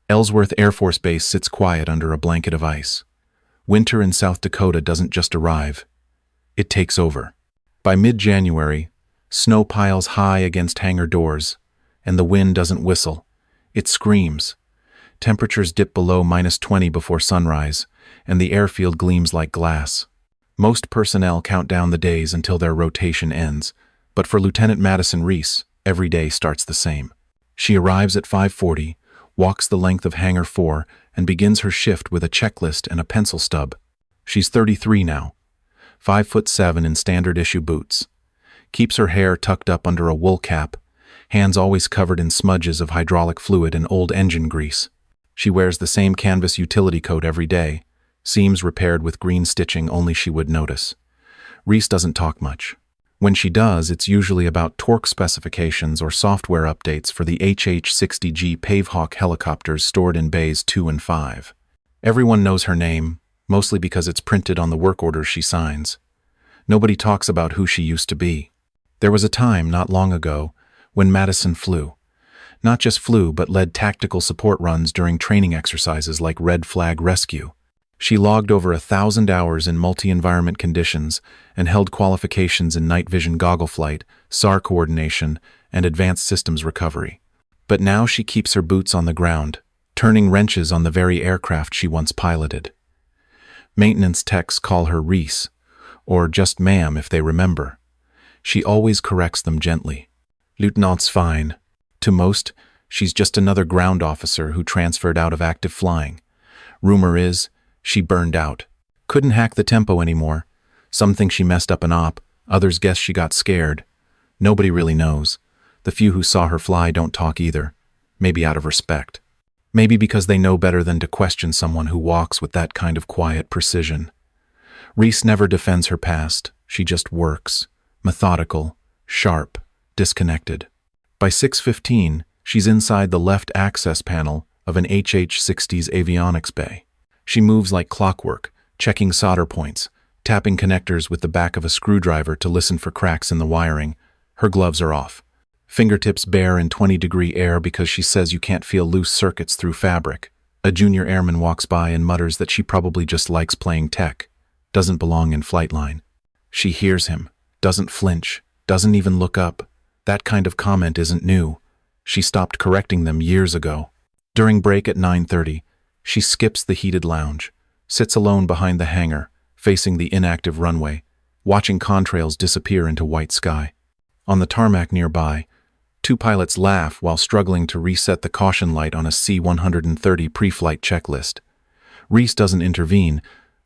Ellsworth Air Force Base sits quiet under a blanket of ice. Winter in South Dakota doesn't just arrive, it takes over. By mid-January, snow piles high against hangar doors, and the wind doesn't whistle, it screams. Temperatures dip below -20 before sunrise, and the airfield gleams like glass. Most personnel count down the days until their rotation ends, but for Lieutenant Madison Reese, every day starts the same. She arrives at 5:40, walks the length of Hangar 4, and begins her shift with a checklist and a pencil stub. She's 33 now, 5'7" in standard-issue boots. Keeps her hair tucked up under a wool cap, hands always covered in smudges of hydraulic fluid and old engine grease. She wears the same canvas utility coat every day, seams repaired with green stitching only she would notice. Reese doesn't talk much. When she does, it's usually about torque specifications or software updates for the HH-60G Pavehawk helicopters stored in bays 2 and 5. Everyone knows her name, mostly because it's printed on the work orders she signs. Nobody talks about who she used to be. There was a time, not long ago, when Madison flew. Not just flew, but led tactical support runs during training exercises like Red Flag Rescue. She logged over 1,000 hours in multi-environment conditions and held qualifications in night vision goggle flight, SAR coordination, and advanced systems recovery. But now she keeps her boots on the ground, turning wrenches on the very aircraft she once piloted. Maintenance techs call her Reese, or just ma'am if they remember. She always corrects them gently. Lieutenant's fine. To most, she's just another ground officer who transferred out of active flying. Rumor is, she burned out. Couldn't hack the tempo anymore. Some think she messed up an op, others guess she got scared. Nobody really knows. The few who saw her fly don't talk either. Maybe out of respect. Maybe because they know better than to question someone who walks with that kind of quiet precision. Reese never defends her past. She just works. Methodical, sharp, disconnected. By 6:15, she's inside the left access panel of an HH-60's avionics bay. She moves like clockwork, checking solder points, tapping connectors with the back of a screwdriver to listen for cracks in the wiring. Her gloves are off. Fingertips bare in 20-degree air because she says you can't feel loose circuits through fabric. A junior airman walks by and mutters that she probably just likes playing tech, doesn't belong in flight line. She hears him, doesn't flinch, doesn't even look up. That kind of comment isn't new. She stopped correcting them years ago. During break at 9:30, she skips the heated lounge, sits alone behind the hangar, facing the inactive runway, watching contrails disappear into white sky. On the tarmac nearby, two pilots laugh while struggling to reset the caution light on a C-130 pre-flight checklist. Reese doesn't intervene,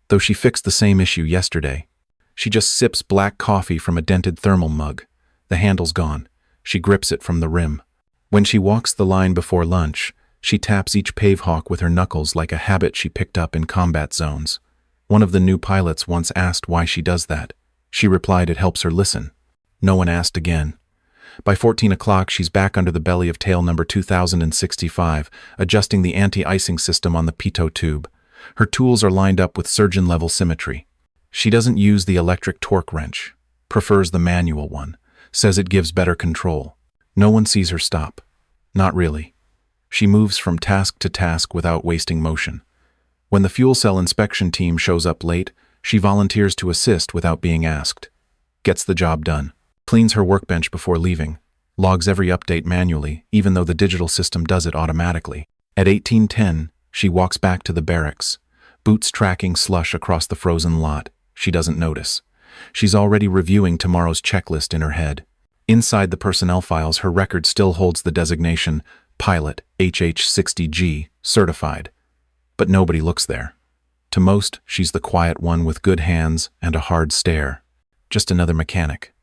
though she fixed the same issue yesterday. She just sips black coffee from a dented thermal mug. The handle's gone. She grips it from the rim. When she walks the line before lunch, she taps each Pavehawk with her knuckles like a habit she picked up in combat zones. One of the new pilots once asked why she does that. She replied it helps her listen. No one asked again. By 14 o'clock, she's back under the belly of tail number 2065, adjusting the anti-icing system on the pitot tube. Her tools are lined up with surgeon-level symmetry. She doesn't use the electric torque wrench, prefers the manual one, says it gives better control. No one sees her stop. Not really. She moves from task to task without wasting motion. When the fuel cell inspection team shows up late, she volunteers to assist without being asked. Gets the job done. Cleans her workbench before leaving. Logs every update manually, even though the digital system does it automatically. At 18:10, she walks back to the barracks, boots tracking slush across the frozen lot. She doesn't notice. She's already reviewing tomorrow's checklist in her head. Inside the personnel files, her record still holds the designation Pilot HH-60G Certified. But nobody looks there. To most, she's the quiet one with good hands and a hard stare. Just another mechanic.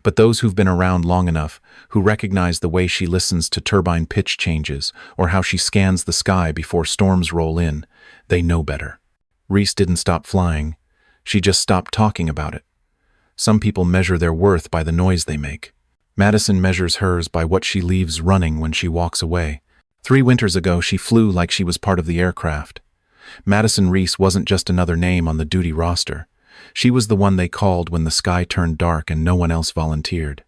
But those who've been around long enough, who recognize the way she listens to turbine pitch changes or how she scans the sky before storms roll in, they know better. Reese didn't stop flying. She just stopped talking about it. Some people measure their worth by the noise they make. Madison measures hers by what she leaves running when she walks away. 3 winters ago, she flew like she was part of the aircraft. Madison Reese wasn't just another name on the duty roster. She was the one they called when the sky turned dark and no one else volunteered.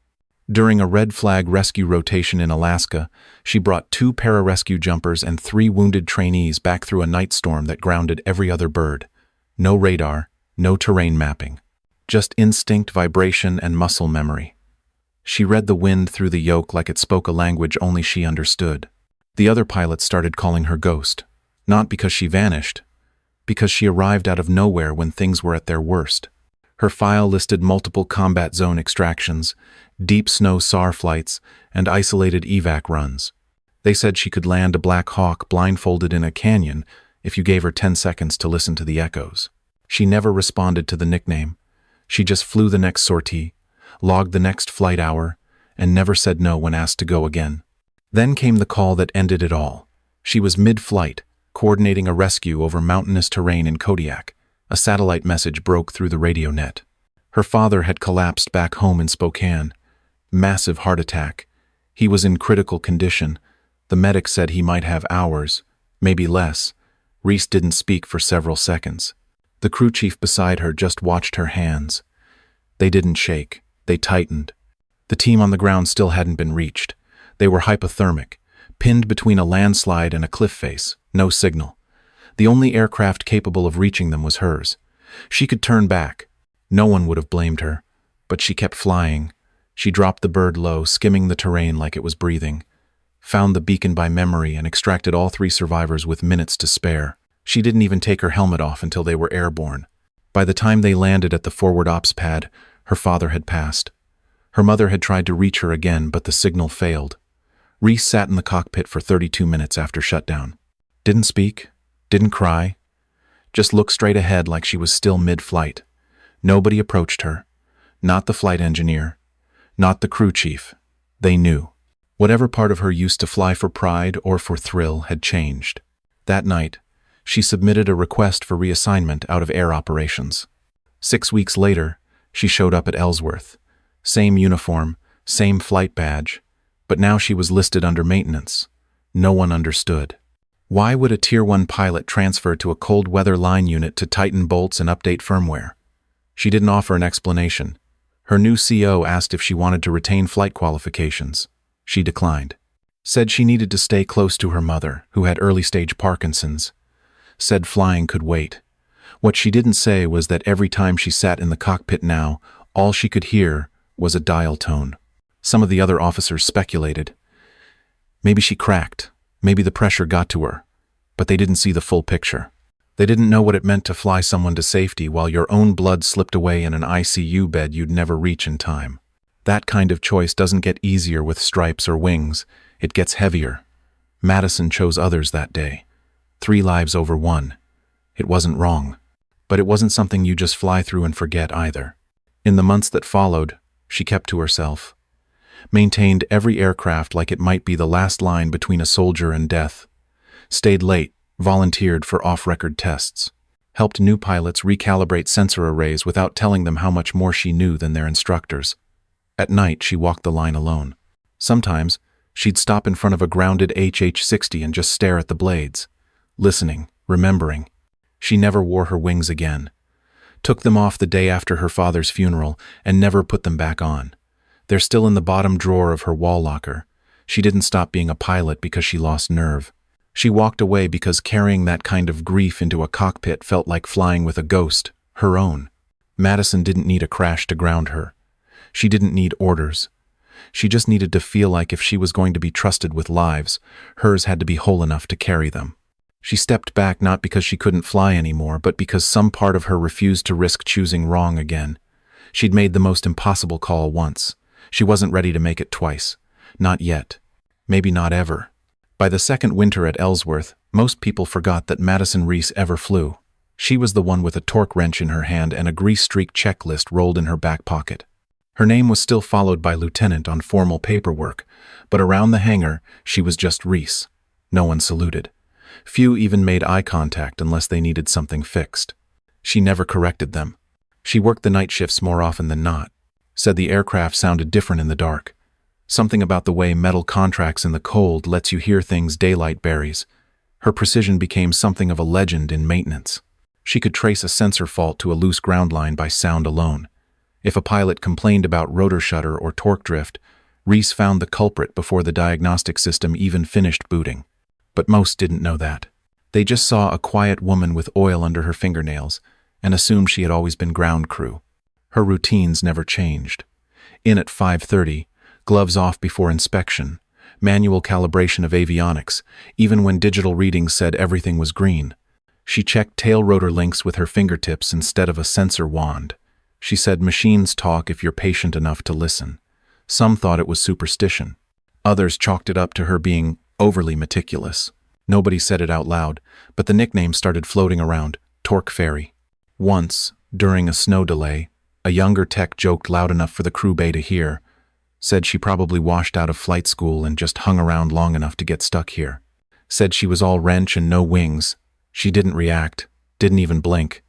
During a red flag rescue rotation in Alaska, she brought 2 pararescue jumpers and 3 wounded trainees back through a night storm that grounded every other bird. No radar, no terrain mapping. Just instinct, vibration, and muscle memory. She read the wind through the yoke like it spoke a language only she understood. The other pilots started calling her Ghost, not because she vanished, because she arrived out of nowhere when things were at their worst. Her file listed multiple combat zone extractions, deep snow SAR flights, and isolated evac runs. They said she could land a Black Hawk blindfolded in a canyon if you gave her 10 seconds to listen to the echoes. She never responded to the nickname. She just flew the next sortie, logged the next flight hour, and never said no when asked to go again. Then came the call that ended it all. She was mid-flight, coordinating a rescue over mountainous terrain in Kodiak. A satellite message broke through the radio net. Her father had collapsed back home in Spokane. Massive heart attack. He was in critical condition. The medic said he might have hours, maybe less. Reese didn't speak for several seconds. The crew chief beside her just watched her hands. They didn't shake. They tightened. The team on the ground still hadn't been reached. They were hypothermic, pinned between a landslide and a cliff face. No signal. The only aircraft capable of reaching them was hers. She could turn back. No one would have blamed her. But she kept flying. She dropped the bird low, skimming the terrain like it was breathing. Found the beacon by memory and extracted all 3 survivors with minutes to spare. She didn't even take her helmet off until they were airborne. By the time they landed at the forward ops pad, her father had passed. Her mother had tried to reach her again, but the signal failed. Reese sat in the cockpit for 32 minutes after shutdown. Didn't speak, didn't cry, just looked straight ahead like she was still mid-flight. Nobody approached her. Not the flight engineer. Not the crew chief. They knew. Whatever part of her used to fly for pride or for thrill had changed. That night, she submitted a request for reassignment out of air operations. 6 weeks later, she showed up at Ellsworth. Same uniform, same flight badge, but now she was listed under maintenance. No one understood. Why would a Tier 1 pilot transfer to a cold weather line unit to tighten bolts and update firmware? She didn't offer an explanation. Her new CO asked if she wanted to retain flight qualifications. She declined. Said she needed to stay close to her mother, who had early-stage Parkinson's. Said flying could wait. What she didn't say was that every time she sat in the cockpit now, all she could hear was a dial tone. Some of the other officers speculated. Maybe she cracked. Maybe the pressure got to her. But they didn't see the full picture. They didn't know what it meant to fly someone to safety while your own blood slipped away in an ICU bed you'd never reach in time. That kind of choice doesn't get easier with stripes or wings. It gets heavier. Madison chose others that day. 3 lives over 1. It wasn't wrong. But it wasn't something you just fly through and forget either. In the months that followed, she kept to herself. Maintained every aircraft like it might be the last line between a soldier and death. Stayed late, volunteered for off-record tests. Helped new pilots recalibrate sensor arrays without telling them how much more she knew than their instructors. At night, she walked the line alone. Sometimes, she'd stop in front of a grounded HH-60 and just stare at the blades. Listening, remembering. She never wore her wings again. Took them off the day after her father's funeral and never put them back on. They're still in the bottom drawer of her wall locker. She didn't stop being a pilot because she lost nerve. She walked away because carrying that kind of grief into a cockpit felt like flying with a ghost, her own. Madison didn't need a crash to ground her. She didn't need orders. She just needed to feel like if she was going to be trusted with lives, hers had to be whole enough to carry them. She stepped back not because she couldn't fly anymore, but because some part of her refused to risk choosing wrong again. She'd made the most impossible call once. She wasn't ready to make it twice. Not yet. Maybe not ever. By the second winter at Ellsworth, most people forgot that Madison Reese ever flew. She was the one with a torque wrench in her hand and a grease-streaked checklist rolled in her back pocket. Her name was still followed by lieutenant on formal paperwork, but around the hangar, she was just Reese. No one saluted. Few even made eye contact unless they needed something fixed. She never corrected them. She worked the night shifts more often than not. Said the aircraft sounded different in the dark. Something about the way metal contracts in the cold lets you hear things daylight buries. Her precision became something of a legend in maintenance. She could trace a sensor fault to a loose ground line by sound alone. If a pilot complained about rotor shudder or torque drift, Reese found the culprit before the diagnostic system even finished booting. But most didn't know that. They just saw a quiet woman with oil under her fingernails and assumed she had always been ground crew. Her routines never changed. In at 5:30, gloves off before inspection, manual calibration of avionics, even when digital readings said everything was green. She checked tail rotor links with her fingertips instead of a sensor wand. She said machines talk if you're patient enough to listen. Some thought it was superstition. Others chalked it up to her being overly meticulous. Nobody said it out loud, but the nickname started floating around, Torque Fairy. Once, during a snow delay, a younger tech joked loud enough for the crew bay to hear, said she probably washed out of flight school and just hung around long enough to get stuck here. Said she was all wrench and no wings. She didn't react, didn't even blink.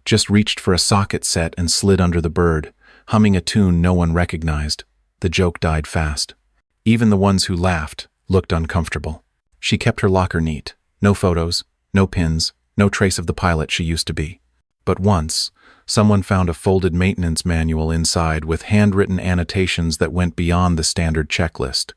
Just reached for a socket set and slid under the bird, humming a tune no one recognized. The joke died fast. Even the ones who laughed looked uncomfortable. She kept her locker neat. No photos, no pins, no trace of the pilot she used to be. But once, someone found a folded maintenance manual inside with handwritten annotations that went beyond the standard checklist.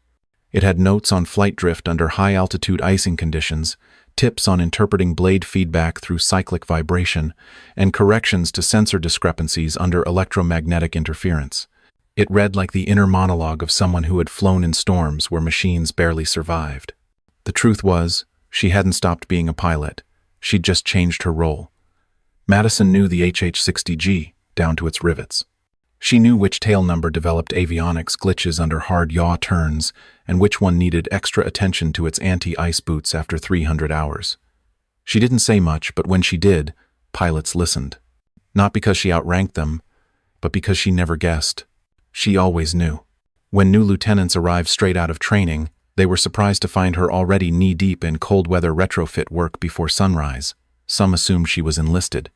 It had notes on flight drift under high-altitude icing conditions, tips on interpreting blade feedback through cyclic vibration, and corrections to sensor discrepancies under electromagnetic interference. It read like the inner monologue of someone who had flown in storms where machines barely survived. The truth was, she hadn't stopped being a pilot. She'd just changed her role. Madison knew the HH-60G down to its rivets. She knew which tail number developed avionics glitches under hard yaw turns and which one needed extra attention to its anti-ice boots after 300 hours. She didn't say much, but when she did, pilots listened. Not because she outranked them, but because she never guessed. She always knew. When new lieutenants arrived straight out of training, they were surprised to find her already knee-deep in cold-weather retrofit work before sunrise. Some assumed she was enlisted.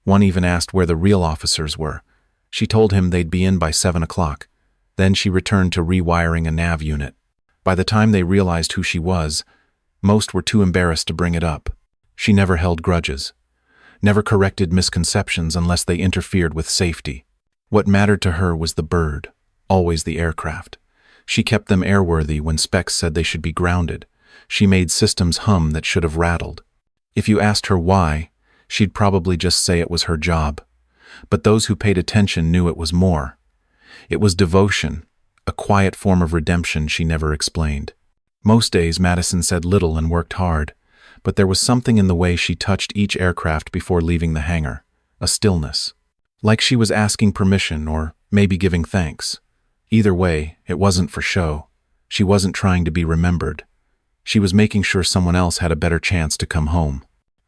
One even asked where the real officers were. She told him they'd be in by 7 o'clock. Then she returned to rewiring a nav unit. By the time they realized who she was, most were too embarrassed to bring it up. She never held grudges. Never corrected misconceptions unless they interfered with safety. What mattered to her was the bird, always the aircraft. She kept them airworthy when specs said they should be grounded. She made systems hum that should have rattled. If you asked her why, she'd probably just say it was her job. But those who paid attention knew it was more. It was devotion, a quiet form of redemption she never explained. Most days Madison said little and worked hard, but there was something in the way she touched each aircraft before leaving the hangar, a stillness. Like she was asking permission or maybe giving thanks. Either way, it wasn't for show. She wasn't trying to be remembered. She was making sure someone else had a better chance to come home.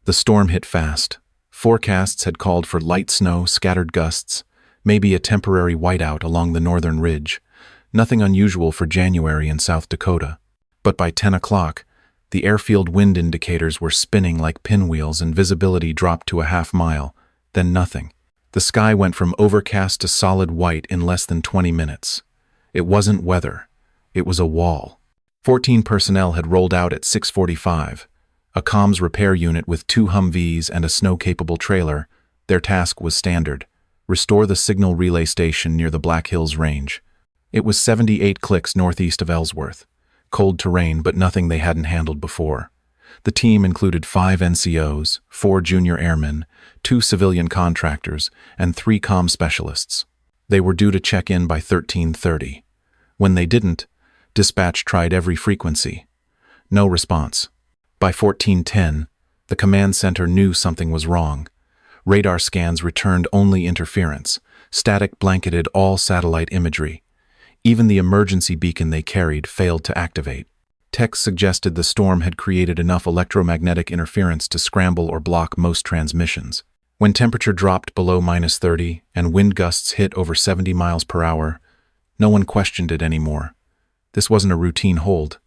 The storm hit fast. Forecasts had called for light snow, scattered gusts, maybe a temporary whiteout along the northern ridge. Nothing unusual for January in South Dakota. But by 10 o'clock, the airfield wind indicators were spinning like pinwheels and visibility dropped to a half-mile, then nothing. The sky went from overcast to solid white in less than 20 minutes. It wasn't weather. It was a wall. 14 personnel had rolled out at 6:45. A comms repair unit with 2 Humvees and a snow-capable trailer. Their task was standard: restore the signal relay station near the Black Hills Range. It was 78 clicks northeast of Ellsworth. Cold terrain, but nothing they hadn't handled before. The team included 5 NCOs, 4 junior airmen, 2 civilian contractors, and 3 comm specialists. They were due to check in by 13:30. When they didn't, dispatch tried every frequency. No response. By 14:10, the command center knew something was wrong. Radar scans returned only interference. Static blanketed all satellite imagery. Even the emergency beacon they carried failed to activate. Techs suggested the storm had created enough electromagnetic interference to scramble or block most transmissions. When temperature dropped below -30 and wind gusts hit over 70 miles per hour, no one questioned it anymore. This wasn't a routine hold.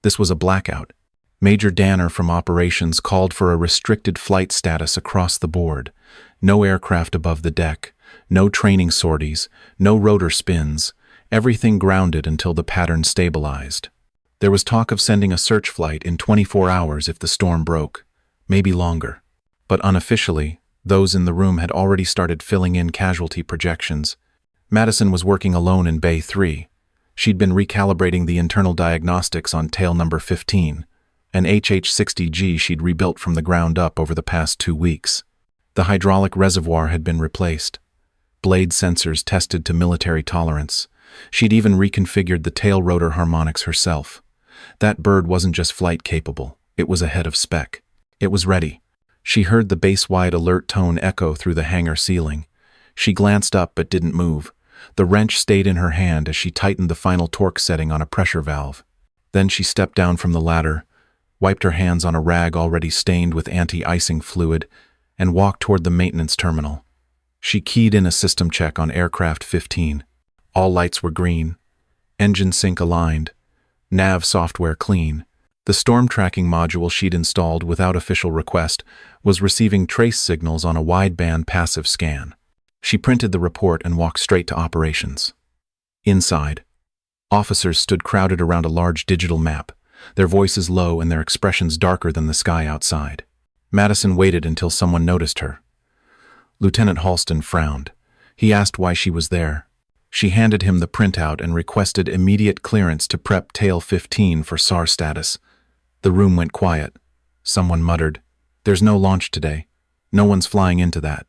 This was a blackout. Major Danner from operations called for a restricted flight status across the board. No aircraft above the deck, no training sorties, no rotor spins, everything grounded until the pattern stabilized. There was talk of sending a search flight in 24 hours if the storm broke, maybe longer. But unofficially, those in the room had already started filling in casualty projections. Madison was working alone in Bay 3. She'd been recalibrating the internal diagnostics on tail number 15, an HH-60G she'd rebuilt from the ground up over the past 2 weeks. The hydraulic reservoir had been replaced. Blade sensors tested to military tolerance. She'd even reconfigured the tail rotor harmonics herself. That bird wasn't just flight capable, it was ahead of spec. It was ready. She heard the base-wide alert tone echo through the hangar ceiling. She glanced up but didn't move. The wrench stayed in her hand as she tightened the final torque setting on a pressure valve. Then she stepped down from the ladder, wiped her hands on a rag already stained with anti-icing fluid, and walked toward the maintenance terminal. She keyed in a system check on aircraft 15. All lights were green, engine sync aligned, nav software clean. The storm tracking module she'd installed without official request was receiving trace signals on a wideband passive scan. She printed the report and walked straight to operations. Inside, officers stood crowded around a large digital map, their voices low and their expressions darker than the sky outside. Madison waited until someone noticed her. Lieutenant Halston frowned. He asked why she was there. She handed him the printout and requested immediate clearance to prep Tail 15 for SAR status. The room went quiet. Someone muttered, "There's no launch today. No one's flying into that."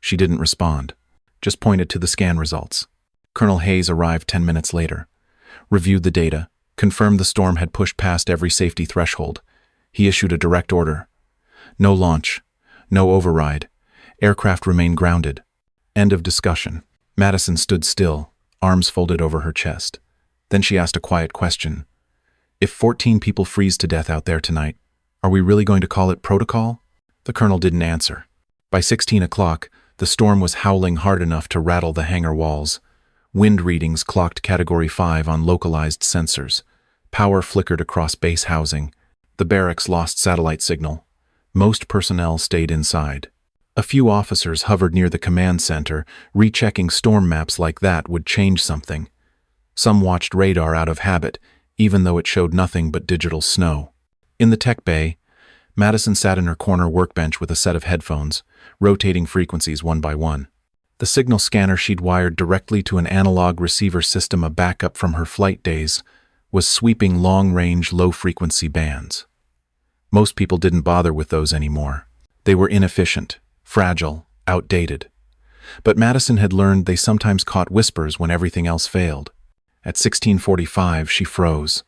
She didn't respond, just pointed to the scan results. Colonel Hayes arrived 10 minutes later, reviewed the data, confirmed the storm had pushed past every safety threshold. He issued a direct order. No launch, no override. Aircraft remain grounded. End of discussion. Madison stood still, arms folded over her chest. Then she asked a quiet question. If 14 people freeze to death out there tonight, are we really going to call it protocol? The colonel didn't answer. By 16 o'clock, the storm was howling hard enough to rattle the hangar walls. Wind readings clocked Category 5 on localized sensors. Power flickered across base housing. The barracks lost satellite signal. Most personnel stayed inside. A few officers hovered near the command center, rechecking storm maps like that would change something. Some watched radar out of habit, even though it showed nothing but digital snow. In the tech bay, Madison sat in her corner workbench with a set of headphones, rotating frequencies one by one. The signal scanner she'd wired directly to an analog receiver system, a backup from her flight days, was sweeping long-range, low-frequency bands. Most people didn't bother with those anymore. They were inefficient, fragile, outdated. But Madison had learned they sometimes caught whispers when everything else failed. At 16:45, she froze.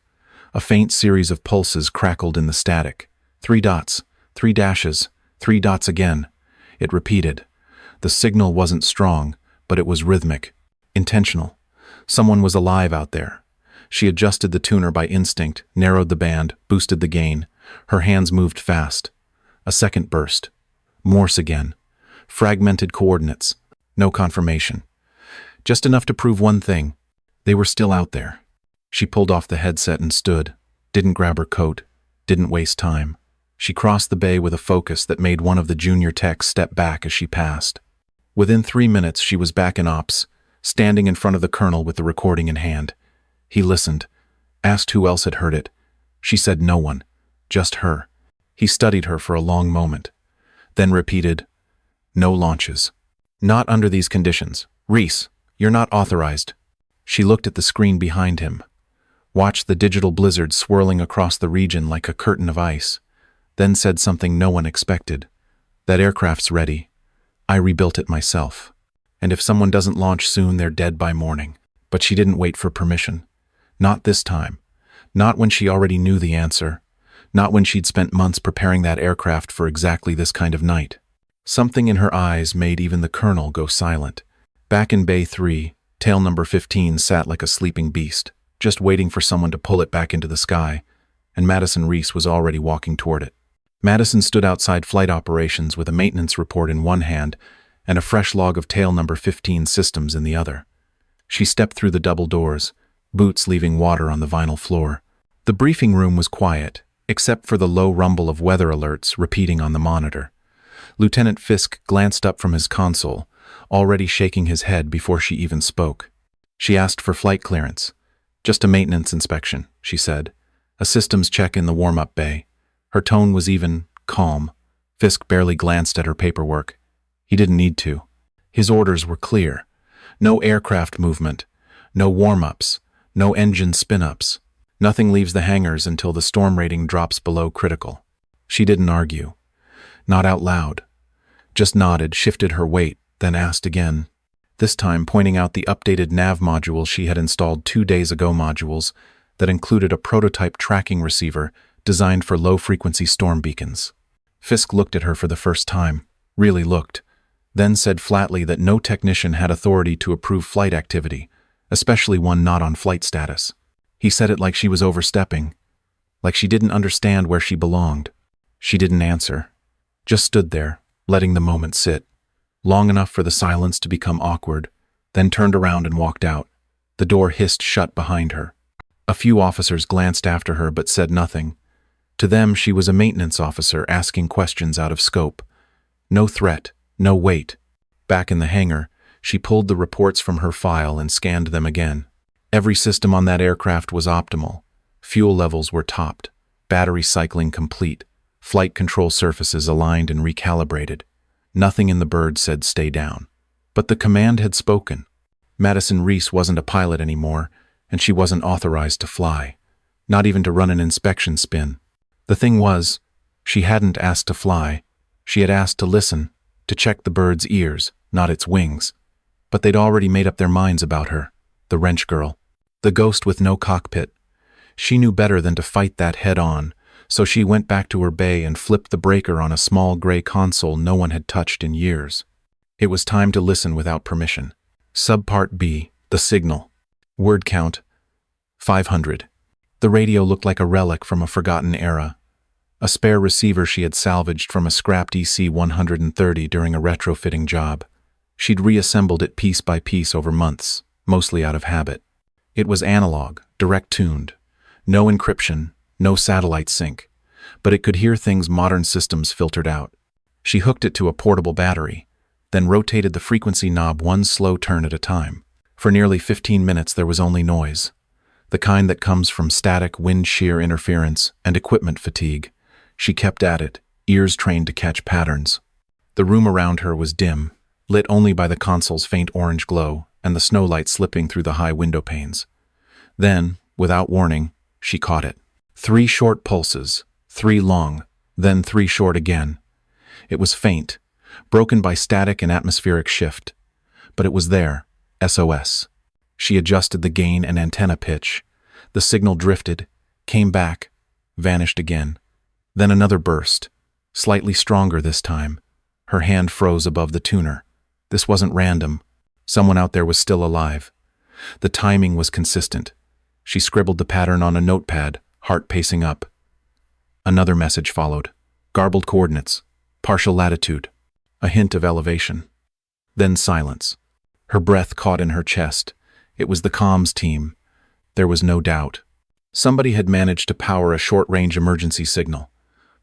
A faint series of pulses crackled in the static. 3 dots, 3 dashes, 3 dots again. It repeated. The signal wasn't strong, but it was rhythmic, intentional. Someone was alive out there. She adjusted the tuner by instinct, narrowed the band, boosted the gain. Her hands moved fast. A second burst. Morse again. Fragmented coordinates. No confirmation. Just enough to prove one thing. They were still out there. She pulled off the headset and stood. Didn't grab her coat. Didn't waste time. She crossed the bay with a focus that made one of the junior techs step back as she passed. Within 3 minutes, she was back in ops, standing in front of the colonel with the recording in hand. He listened, asked who else had heard it. She said no one, just her. He studied her for a long moment, then repeated, "No launches. Not under these conditions. Reese, you're not authorized." She looked at the screen behind him, watched the digital blizzard swirling across the region like a curtain of ice, then said something no one expected. "That aircraft's ready. I rebuilt it myself. And if someone doesn't launch soon, they're dead by morning." But she didn't wait for permission. Not this time. Not when she already knew the answer. Not when she'd spent months preparing that aircraft for exactly this kind of night. Something in her eyes made even the colonel go silent. Back in Bay 3, tail number 15 sat like a sleeping beast, just waiting for someone to pull it back into the sky, and Madison Reese was already walking toward it. Madison stood outside flight operations with a maintenance report in one hand and a fresh log of tail number 15 systems in the other. She stepped through the double doors, boots leaving water on the vinyl floor. The briefing room was quiet, except for the low rumble of weather alerts repeating on the monitor. Lieutenant Fisk glanced up from his console, already shaking his head before she even spoke. She asked for flight clearance. "Just a maintenance inspection," she said. "A systems check in the warm-up bay." Her tone was even, calm. Fisk barely glanced at her paperwork. He didn't need to. His orders were clear. No aircraft movement, no warm-ups, No engine spin-ups. Nothing leaves the hangars until the storm rating drops below critical. She didn't argue. Not out loud. Just nodded, shifted her weight, then asked again. This time pointing out the updated nav module she had installed 2 days ago, modules that included a prototype tracking receiver designed for low-frequency storm beacons. Fisk looked at her for the first time, really looked, then said flatly that no technician had authority to approve flight activity, especially one not on flight status. He said it like she was overstepping, like she didn't understand where she belonged. She didn't answer, just stood there, letting the moment sit, long enough for the silence to become awkward, then turned around and walked out. The door hissed shut behind her. A few officers glanced after her but said nothing. To them, she was a maintenance officer asking questions out of scope. No threat, no weight. Back in the hangar, she pulled the reports from her file and scanned them again. Every system on that aircraft was optimal. Fuel levels were topped, battery cycling complete, flight control surfaces aligned and recalibrated. Nothing in the bird said stay down. But the command had spoken. Madison Reese wasn't a pilot anymore, and she wasn't authorized to fly, not even to run an inspection spin. The thing was, she hadn't asked to fly. She had asked to listen, to check the bird's ears, not its wings. But they'd already made up their minds about her, the wrench girl, the ghost with no cockpit. She knew better than to fight that head-on, so she went back to her bay and flipped the breaker on a small gray console no one had touched in years. It was time to listen without permission. Subpart B, the signal. Word count, 500. The radio looked like a relic from a forgotten era. A spare receiver she had salvaged from a scrapped EC-130 during a retrofitting job. She'd reassembled it piece by piece over months, mostly out of habit. It was analog, direct-tuned. No encryption, no satellite sync. But it could hear things modern systems filtered out. She hooked it to a portable battery, then rotated the frequency knob one slow turn at a time. For nearly 15 minutes there was only noise. The kind that comes from static wind shear interference and equipment fatigue. She kept at it, ears trained to catch patterns. The room around her was dim, lit only by the console's faint orange glow and the snowlight slipping through the high window panes. Then, without warning, she caught it. 3 short pulses, 3 long, then 3 short again. It was faint, broken by static and atmospheric shift. But it was there, SOS. She adjusted the gain and antenna pitch. The signal drifted, came back, vanished again. Then another burst, slightly stronger this time. Her hand froze above the tuner. This wasn't random. Someone out there was still alive. The timing was consistent. She scribbled the pattern on a notepad, heart pacing up. Another message followed. Garbled coordinates, partial latitude, a hint of elevation. Then silence. Her breath caught in her chest. It was the comms team. There was no doubt. Somebody had managed to power a short-range emergency signal.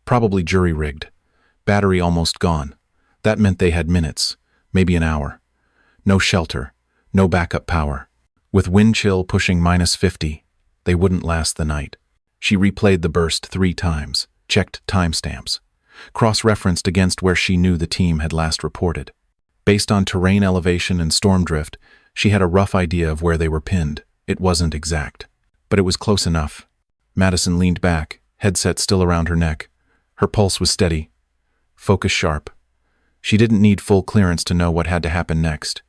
Probably jury-rigged. Battery almost gone. That meant they had minutes, maybe an hour. No shelter, no backup power. With wind chill pushing -50, they wouldn't last the night. She replayed the burst 3 times, checked timestamps, cross-referenced against where she knew the team had last reported. Based on terrain elevation and storm drift, she had a rough idea of where they were pinned. It wasn't exact, but it was close enough. Madison leaned back, headset still around her neck. Her pulse was steady, focus sharp. She didn't need full clearance to know what had to happen next.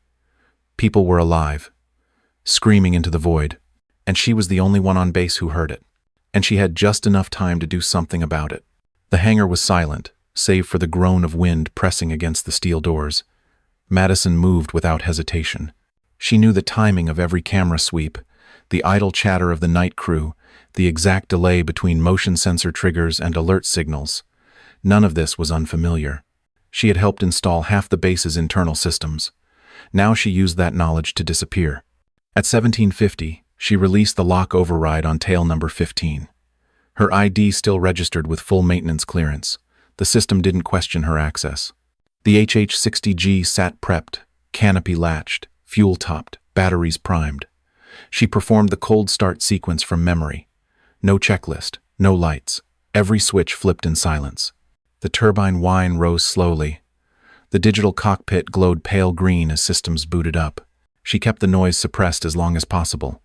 People were alive, screaming into the void, and she was the only one on base who heard it. And she had just enough time to do something about it. The hangar was silent, save for the groan of wind pressing against the steel doors. Madison moved without hesitation. She knew the timing of every camera sweep, the idle chatter of the night crew, the exact delay between motion sensor triggers and alert signals. None of this was unfamiliar. She had helped install half the base's internal systems. Now she used that knowledge to disappear. At 1750, she released the lock override on tail number 15. Her ID still registered with full maintenance clearance. The system didn't question her access. The HH-60G sat prepped, canopy latched, fuel topped, batteries primed. She performed the cold start sequence from memory. No checklist, no lights. Every switch flipped in silence. The turbine whine rose slowly. The digital cockpit glowed pale green as systems booted up. She kept the noise suppressed as long as possible.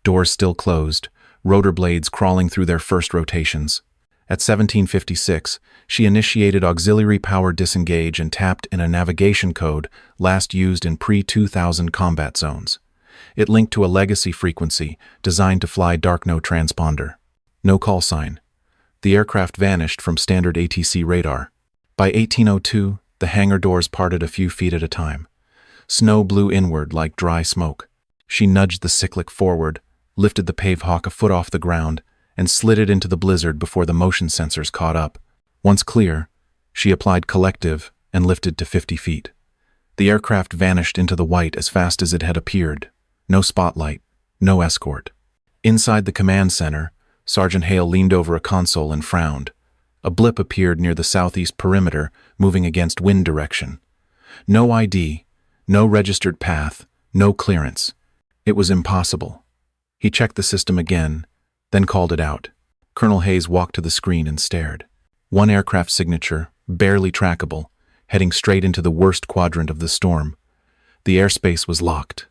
doors still closed, rotor blades crawling through their first rotations. At 1756, she initiated auxiliary power disengage and tapped in a navigation code last used in pre-2000 combat zones. It linked to a legacy frequency designed to fly dark no transponder. No call sign. The aircraft vanished from standard ATC radar. By 1802, the hangar doors parted a few feet at a time. Snow blew inward like dry smoke. She nudged the cyclic forward, lifted the Pavehawk a foot off the ground, and slid it into the blizzard before the motion sensors caught up. Once clear, she applied collective and lifted to 50 feet. The aircraft vanished into the white as fast as it had appeared. No spotlight, no escort. Inside the command center, Sergeant Hale leaned over a console and frowned. A blip appeared near the southeast perimeter, moving against wind direction. No ID, no registered path, no clearance. It was impossible. He checked the system again, then called it out. Colonel Hayes walked to the screen and stared. One aircraft signature, barely trackable, heading straight into the worst quadrant of the storm. The airspace was locked.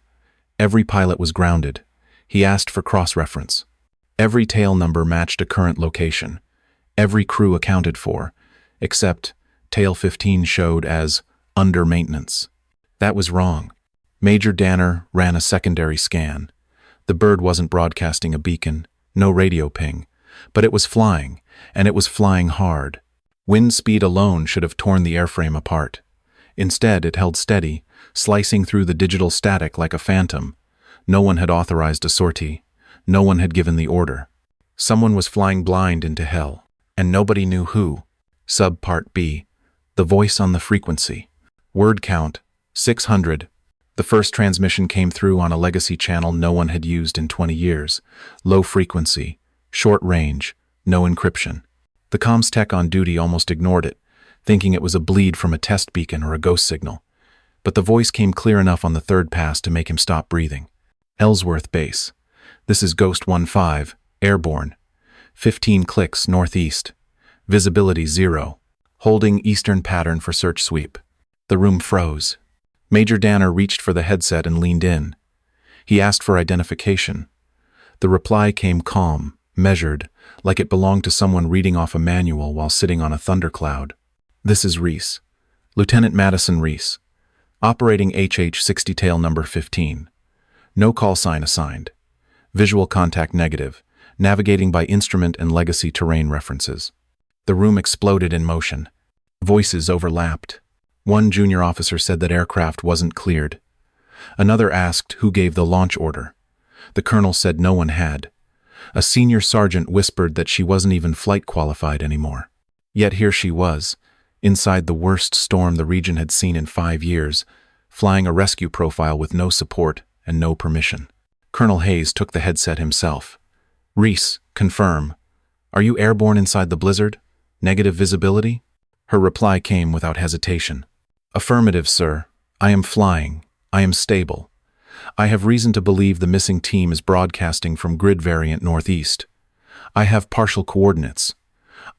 Every pilot was grounded. He asked for cross-reference. Every tail number matched a current location. Every crew accounted for, except tail 15 showed as under maintenance. That was wrong. Major Danner ran a secondary scan. The bird wasn't broadcasting a beacon, no radio ping, but it was flying, and it was flying hard. Wind speed alone should have torn the airframe apart. Instead, it held steady, slicing through the digital static like a phantom. No one had authorized a sortie. No one had given the order. Someone was flying blind into hell, and nobody knew who. Subpart B. The voice on the frequency. Word count, 600. The first transmission came through on a legacy channel no one had used in 20 years. Low frequency, short range, no encryption. The comms tech on duty almost ignored it, thinking it was a bleed from a test beacon or a ghost signal. But the voice came clear enough on the third pass to make him stop breathing. Ellsworth Base. This is Ghost 15, airborne. 15 clicks northeast. Visibility 0. Holding eastern pattern for search sweep. The room froze. Major Danner reached for the headset and leaned in. He asked for identification. The reply came calm, measured, like it belonged to someone reading off a manual while sitting on a thundercloud. This is Reese. Lieutenant Madison Reese. Operating HH-60 tail number 15. No call sign assigned. Visual contact negative. Navigating by instrument and legacy terrain references. The room exploded in motion. Voices overlapped. One junior officer said that aircraft wasn't cleared. Another asked who gave the launch order. The colonel said no one had. A senior sergeant whispered that she wasn't even flight qualified anymore. Yet here she was, inside the worst storm the region had seen in 5 years, flying a rescue profile with no support and no permission. Colonel Hayes took the headset himself. Reese, confirm. Are you airborne inside the blizzard? Negative visibility? Her reply came without hesitation. Affirmative, sir. I am flying. I am stable. I have reason to believe the missing team is broadcasting from grid variant northeast. I have partial coordinates.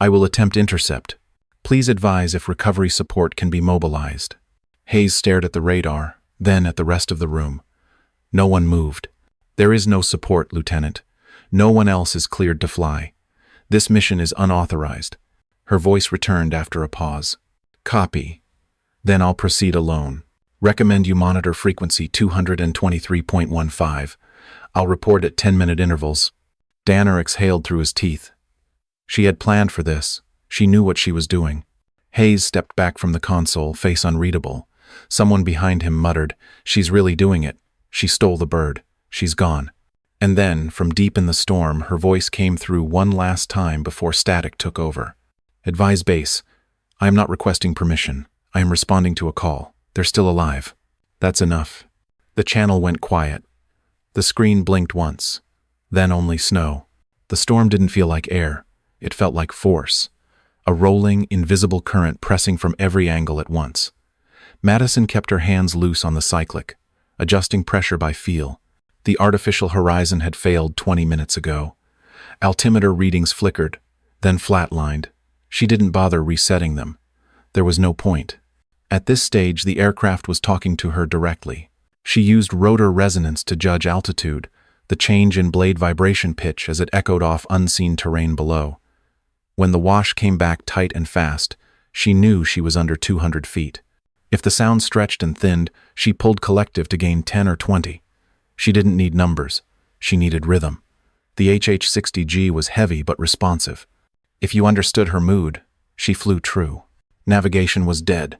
I will attempt intercept. Please advise if recovery support can be mobilized. Hayes stared at the radar, then at the rest of the room. No one moved. There is no support, Lieutenant. No one else is cleared to fly. This mission is unauthorized. Her voice returned after a pause. Copy. Then I'll proceed alone. Recommend you monitor frequency 223.15. I'll report at 10-minute intervals. Danner exhaled through his teeth. She had planned for this. She knew what she was doing. Hayes stepped back from the console, face unreadable. Someone behind him muttered, "She's really doing it. She stole the bird. She's gone." And then, from deep in the storm, her voice came through one last time before static took over. Advise base. I am not requesting permission. I am responding to a call. They're still alive. That's enough. The channel went quiet. The screen blinked once. Then only snow. The storm didn't feel like air. It felt like force. A rolling, invisible current pressing from every angle at once. Madison kept her hands loose on the cyclic, adjusting pressure by feel. The artificial horizon had failed 20 minutes ago. Altimeter readings flickered, then flatlined. She didn't bother resetting them. There was no point. At this stage, the aircraft was talking to her directly. She used rotor resonance to judge altitude, the change in blade vibration pitch as it echoed off unseen terrain below. When the wash came back tight and fast, she knew she was under 200 feet. If the sound stretched and thinned, she pulled collective to gain 10 or 20. She didn't need numbers. She needed rhythm. The HH-60G was heavy but responsive. If you understood her mood, she flew true. Navigation was dead.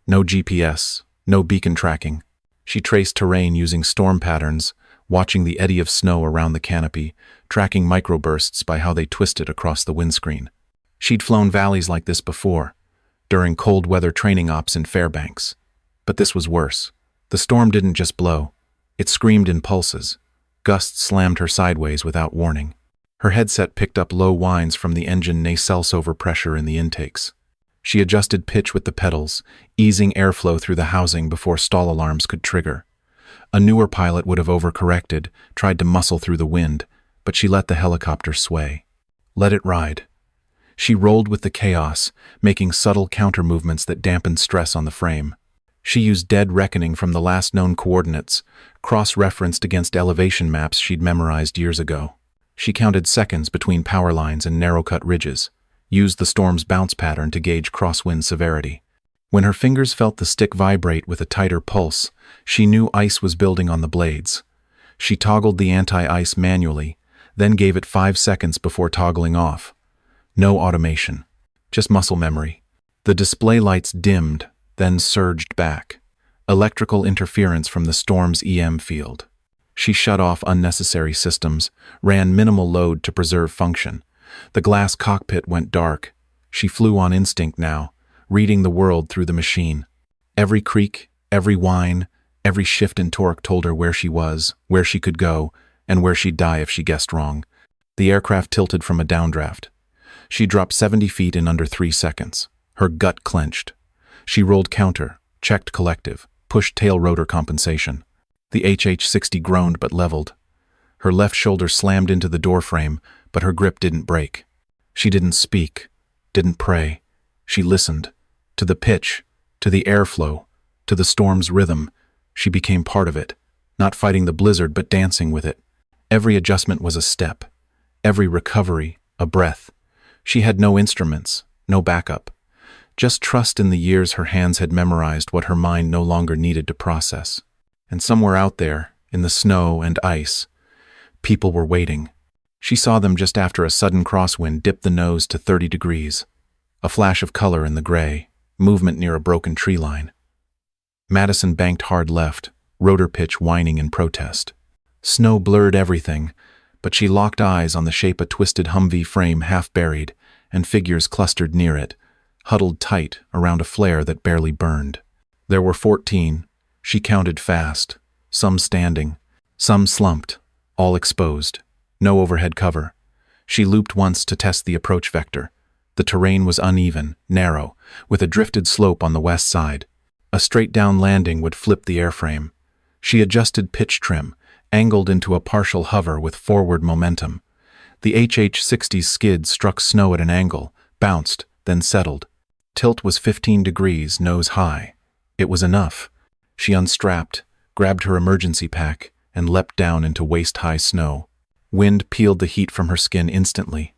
No GPS, no beacon tracking. She traced terrain using storm patterns, watching the eddy of snow around the canopy, tracking microbursts by how they twisted across the windscreen. She'd flown valleys like this before, during cold weather training ops in Fairbanks. But this was worse. The storm didn't just blow. It screamed in pulses. Gusts slammed her sideways without warning. Her headset picked up low whines from the engine nacelles overpressure in the intakes. She adjusted pitch with the pedals, easing airflow through the housing before stall alarms could trigger. A newer pilot would have overcorrected, tried to muscle through the wind, but she let the helicopter sway. Let it ride. She rolled with the chaos, making subtle counter-movements that dampened stress on the frame. She used dead reckoning from the last known coordinates, cross-referenced against elevation maps she'd memorized years ago. She counted seconds between power lines and narrow-cut ridges, used the storm's bounce pattern to gauge crosswind severity. When her fingers felt the stick vibrate with a tighter pulse, she knew ice was building on the blades. She toggled the anti-ice manually, then gave it 5 seconds before toggling off. No automation, just muscle memory. The display lights dimmed, then surged back. Electrical interference from the storm's EM field. She shut off unnecessary systems, ran minimal load to preserve function. The glass cockpit went dark. She flew on instinct now, reading the world through the machine. Every creak, every whine, every shift in torque told her where she was, where she could go, and where she'd die if she guessed wrong. The aircraft tilted from a downdraft. She dropped 70 feet in under 3 seconds. Her gut clenched. She rolled counter, checked collective, pushed tail rotor compensation. The HH-60 groaned but leveled. Her left shoulder slammed into the door frame, but her grip didn't break. She didn't speak, didn't pray. She listened. To the pitch, to the airflow, to the storm's rhythm. She became part of it, not fighting the blizzard but dancing with it. Every adjustment was a step. Every recovery, a breath. She had no instruments, no backup. Just trust in the years her hands had memorized what her mind no longer needed to process. And somewhere out there, in the snow and ice, people were waiting. She saw them just after a sudden crosswind dip the nose to 30 degrees. A flash of color in the gray, movement near a broken tree line. Madison banked hard left, rotor pitch whining in protest. Snow blurred everything, but she locked eyes on the shape a twisted Humvee frame half buried, and figures clustered near it, huddled tight around a flare that barely burned. There were 14. She counted fast, some standing, some slumped, all exposed. No overhead cover. She looped once to test the approach vector. The terrain was uneven, narrow, with a drifted slope on the west side. A straight-down landing would flip the airframe. She adjusted pitch trim, angled into a partial hover with forward momentum. The HH-60's skid struck snow at an angle, bounced, then settled. Tilt was 15 degrees, nose high. It was enough. She unstrapped, grabbed her emergency pack, and leapt down into waist-high snow. Wind peeled the heat from her skin instantly.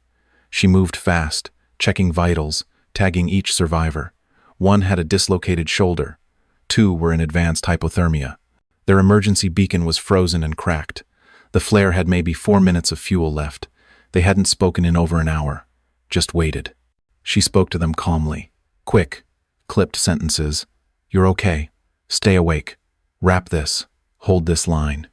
She moved fast, checking vitals, tagging each survivor. 1 had a dislocated shoulder. 2 were in advanced hypothermia. Their emergency beacon was frozen and cracked. The flare had maybe 4 minutes of fuel left. They hadn't spoken in over an hour. Just waited. She spoke to them calmly. Quick, clipped sentences. You're okay. Stay awake. Wrap this. Hold this line.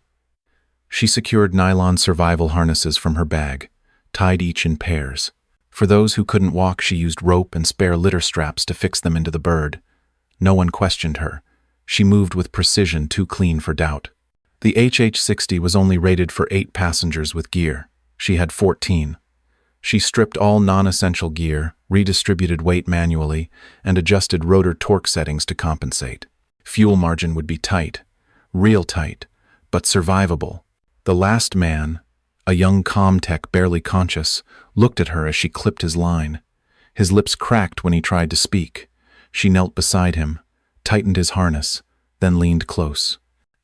She secured nylon survival harnesses from her bag, tied each in pairs. For those who couldn't walk, she used rope and spare litter straps to fix them into the bird. No one questioned her. She moved with precision too clean for doubt. The HH-60 was only rated for 8 passengers with gear. She had 14. She stripped all non-essential gear, redistributed weight manually, and adjusted rotor torque settings to compensate. Fuel margin would be tight, real tight, but survivable. The last man, a young comm-tech barely conscious, looked at her as she clipped his line. His lips cracked when he tried to speak. She knelt beside him, tightened his harness, then leaned close.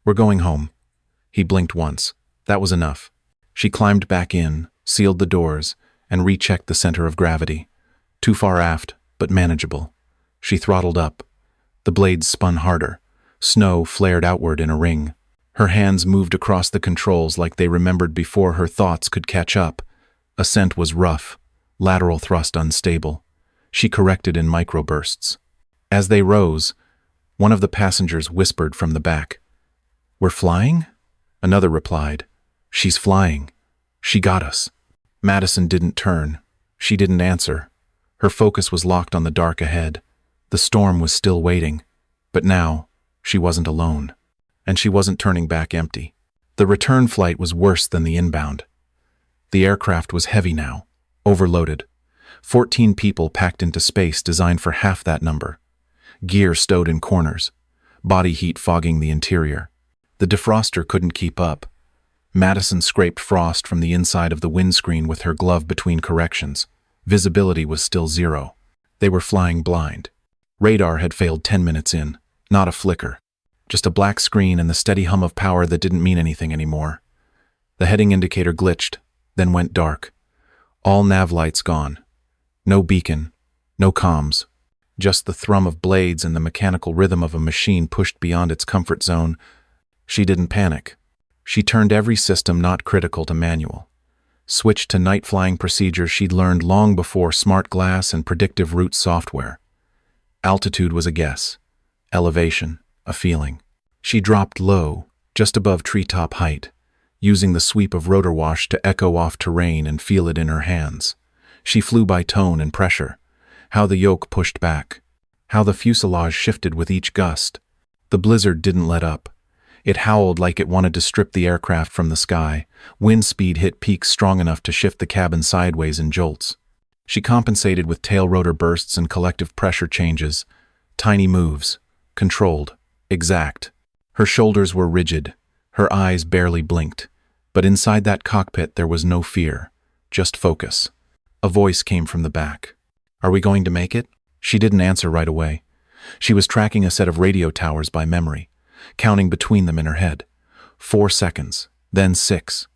We're going home. He blinked once. That was enough. She climbed back in, sealed the doors, and rechecked the center of gravity. Too far aft, but manageable. She throttled up. The blades spun harder. Snow flared outward in a ring. Her hands moved across the controls like they remembered before her thoughts could catch up. Ascent was rough, lateral thrust unstable. She corrected in microbursts. As they rose, one of the passengers whispered from the back, "We're flying?" Another replied, "She's flying. She got us." Madison didn't turn. She didn't answer. Her focus was locked on the dark ahead. The storm was still waiting, but now she wasn't alone. And she wasn't turning back empty. The return flight was worse than the inbound. The aircraft was heavy now, overloaded. 14 people packed into space designed for half that number. Gear stowed in corners, body heat fogging the interior. The defroster couldn't keep up. Madison scraped frost from the inside of the windscreen with her glove between corrections. Visibility was still zero. They were flying blind. Radar had failed 10 minutes in, not a flicker. Just a black screen and the steady hum of power that didn't mean anything anymore. The heading indicator glitched, then went dark. All nav lights gone. No beacon, no comms. Just the thrum of blades and the mechanical rhythm of a machine pushed beyond its comfort zone. She didn't panic. She turned every system not critical to manual. Switched to night flying procedures she'd learned long before smart glass and predictive route software. Altitude was a guess. Elevation, a feeling. She dropped low, just above treetop height, using the sweep of rotor wash to echo off terrain and feel it in her hands. She flew by tone and pressure, how the yoke pushed back, how the fuselage shifted with each gust. The blizzard didn't let up. It howled like it wanted to strip the aircraft from the sky. Wind speed hit peaks strong enough to shift the cabin sideways in jolts. She compensated with tail rotor bursts and collective pressure changes. Tiny moves, controlled, exact. Her shoulders were rigid, her eyes barely blinked. But inside that cockpit there was no fear, just focus. A voice came from the back. "Are we going to make it?" She didn't answer right away. She was tracking a set of radio towers by memory, counting between them in her head. 4 seconds, then 6.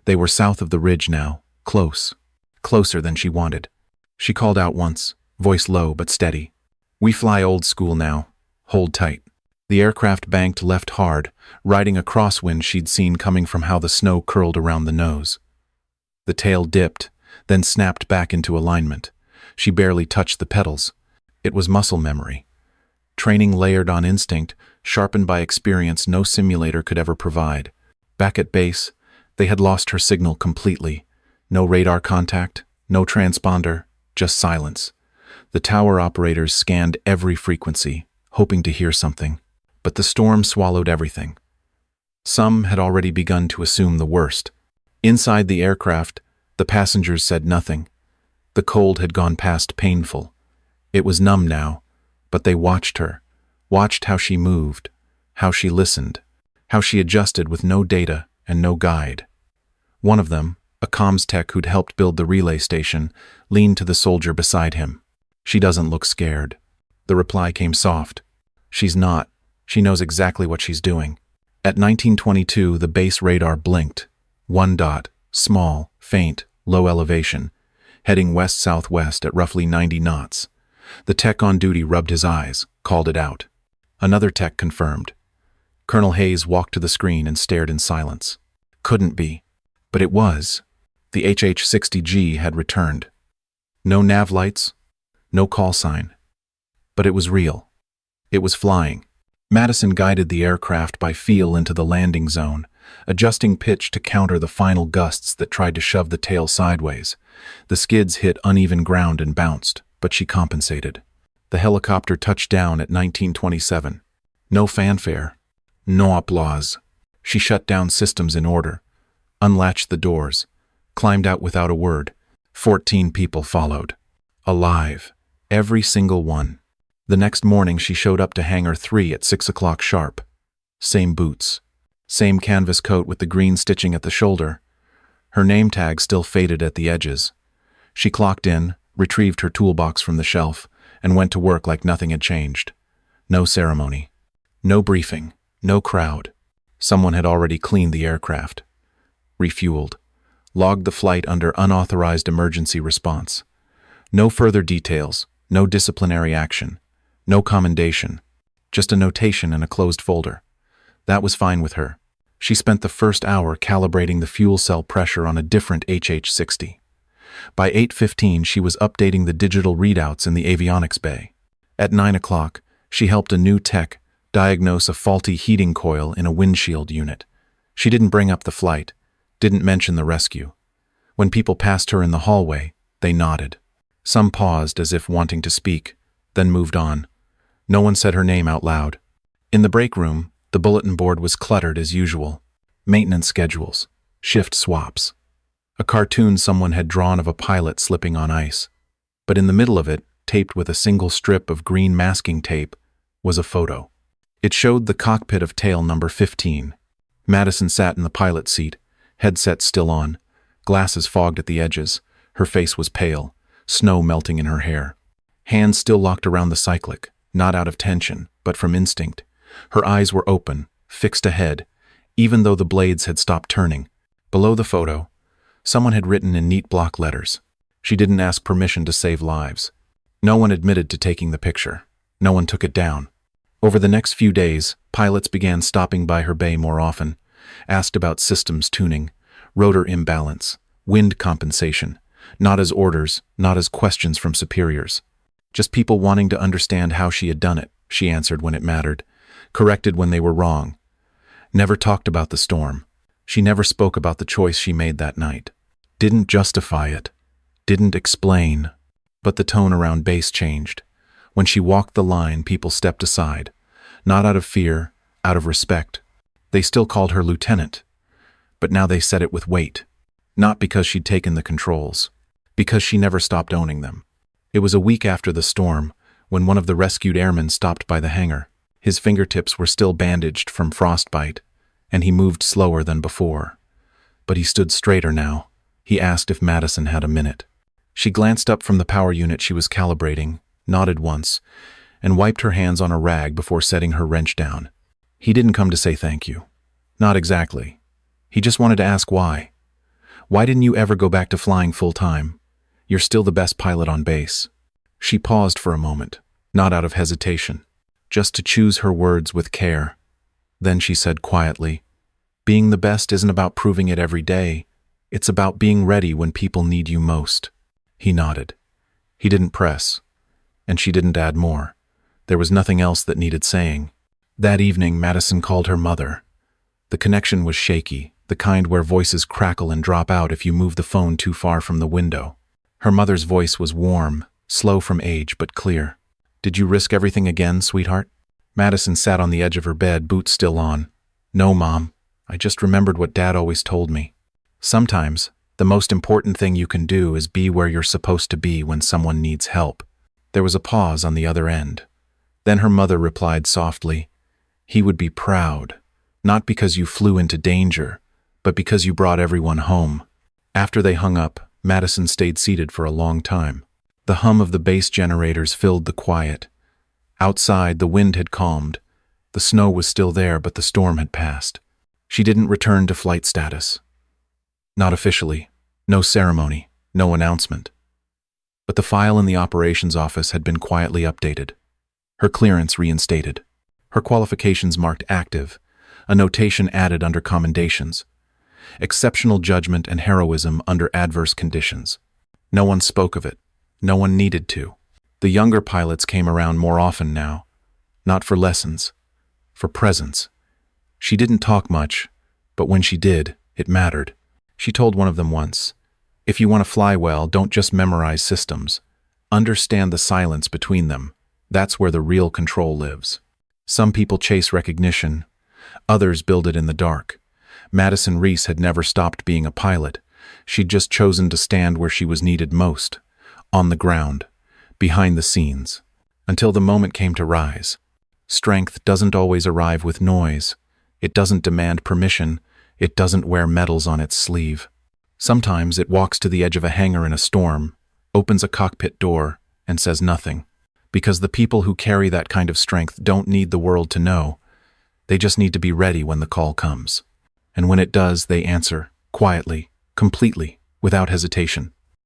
They were south of the ridge now, close. Closer than she wanted. She called out once, voice low but steady. "We fly old school now. Hold tight." The aircraft banked left hard, riding a crosswind she'd seen coming from how the snow curled around the nose. The tail dipped, then snapped back into alignment. She barely touched the pedals. It was muscle memory. Training layered on instinct, sharpened by experience no simulator could ever provide. Back at base, they had lost her signal completely. No radar contact, no transponder, just silence. The tower operators scanned every frequency, hoping to hear something. But the storm swallowed everything. Some had already begun to assume the worst. Inside the aircraft, the passengers said nothing. The cold had gone past painful. It was numb now, but they watched her, watched how she moved, how she listened, how she adjusted with no data and no guide. One of them, a comms tech who'd helped build the relay station, leaned to the soldier beside him. "She doesn't look scared." The reply came soft. "She's not. She knows exactly what she's doing." At 1922, the base radar blinked. One dot, small, faint, low elevation, heading west-southwest at roughly 90 knots. The tech on duty rubbed his eyes, called it out. Another tech confirmed. Colonel Hayes walked to the screen and stared in silence. Couldn't be. But it was. The HH-60G had returned. No nav lights, no call sign. But it was real. It was flying. Madison guided the aircraft by feel into the landing zone, adjusting pitch to counter the final gusts that tried to shove the tail sideways. The skids hit uneven ground and bounced, but she compensated. The helicopter touched down at 1927. No fanfare. No applause. She shut down systems in order, unlatched the doors, climbed out without a word. 14 people followed. Alive. Every single one. The next morning she showed up to Hangar 3 at 6 o'clock sharp. Same boots. Same canvas coat with the green stitching at the shoulder. Her name tag still faded at the edges. She clocked in, retrieved her toolbox from the shelf, and went to work like nothing had changed. No ceremony. No briefing. No crowd. Someone had already cleaned the aircraft. Refueled. logged the flight under unauthorized emergency response. No further details, no disciplinary action, no commendation, just a notation in a closed folder. That was fine with her. She spent the first hour calibrating the fuel cell pressure on a different HH-60. By 8:15, she was updating the digital readouts in the avionics bay. At 9 o'clock, she helped a new tech diagnose a faulty heating coil in a windshield unit. She didn't bring up the flight, didn't mention the rescue. When people passed her in the hallway, they nodded. Some paused as if wanting to speak, then moved on. No one said her name out loud. In the break room, the bulletin board was cluttered as usual. Maintenance schedules, shift swaps. A cartoon someone had drawn of a pilot slipping on ice. But in the middle of it, taped with a single strip of green masking tape, was a photo. It showed the cockpit of tail number 15. Madison sat in the pilot seat, headset still on, glasses fogged at the edges. Her face was pale, snow melting in her hair. Hands still locked around the cyclic, not out of tension, but from instinct. Her eyes were open, fixed ahead, even though the blades had stopped turning. Below the photo, someone had written in neat block letters. She didn't ask permission to save lives. No one admitted to taking the picture. No one took it down. Over the next few days, pilots began stopping by her bay more often, asked about systems tuning, rotor imbalance, wind compensation, not as orders, not as questions from superiors. Just people wanting to understand how she had done it, she answered when it mattered, corrected when they were wrong. Never talked about the storm. She never spoke about the choice she made that night. Didn't justify it. Didn't explain. But the tone around base changed. When she walked the line, people stepped aside. Not out of fear, out of respect. They still called her lieutenant. But now they said it with weight. Not because she'd taken the controls. Because she never stopped owning them. It was a week after the storm, when one of the rescued airmen stopped by the hangar. His fingertips were still bandaged from frostbite, and he moved slower than before. But he stood straighter now. He asked if Madison had a minute. She glanced up from the power unit she was calibrating, nodded once, and wiped her hands on a rag before setting her wrench down. He didn't come to say thank you. Not exactly. He just wanted to ask why. Why didn't you ever go back to flying full-time? You're still the best pilot on base. She paused for a moment, not out of hesitation, just to choose her words with care. Then she said quietly, "Being the best isn't about proving it every day. It's about being ready when people need you most." He nodded. He didn't press, and she didn't add more. There was nothing else that needed saying. That evening, Madison called her mother. The connection was shaky, the kind where voices crackle and drop out if you move the phone too far from the window. Her mother's voice was warm, slow from age, but clear. "Did you risk everything again, sweetheart?" Madison sat on the edge of her bed, boots still on. "No, Mom. I just remembered what Dad always told me. Sometimes, the most important thing you can do is be where you're supposed to be when someone needs help." There was a pause on the other end. Then her mother replied softly, "He would be proud, not because you flew into danger, but because you brought everyone home." After they hung up, Madison stayed seated for a long time. The hum of the base generators filled the quiet. Outside, the wind had calmed. The snow was still there, but the storm had passed. She didn't return to flight status. Not officially. No ceremony. No announcement. But the file in the operations office had been quietly updated. Her clearance reinstated. Her qualifications marked active. A notation added under commendations. Exceptional judgment and heroism under adverse conditions. No one spoke of it. No one needed to. The younger pilots came around more often now. Not for lessons. For presence. She didn't talk much, but when she did, it mattered. She told one of them once, "If you want to fly well, don't just memorize systems. Understand the silence between them. That's where the real control lives." Some people chase recognition. Others build it in the dark. Madison Reese had never stopped being a pilot. She'd just chosen to stand where she was needed most. On the ground. Behind the scenes. Until the moment came to rise. Strength doesn't always arrive with noise. It doesn't demand permission. It doesn't wear medals on its sleeve. Sometimes it walks to the edge of a hangar in a storm, opens a cockpit door, and says nothing. Because the people who carry that kind of strength don't need the world to know. They just need to be ready when the call comes. And when it does, they answer, quietly, completely, without hesitation.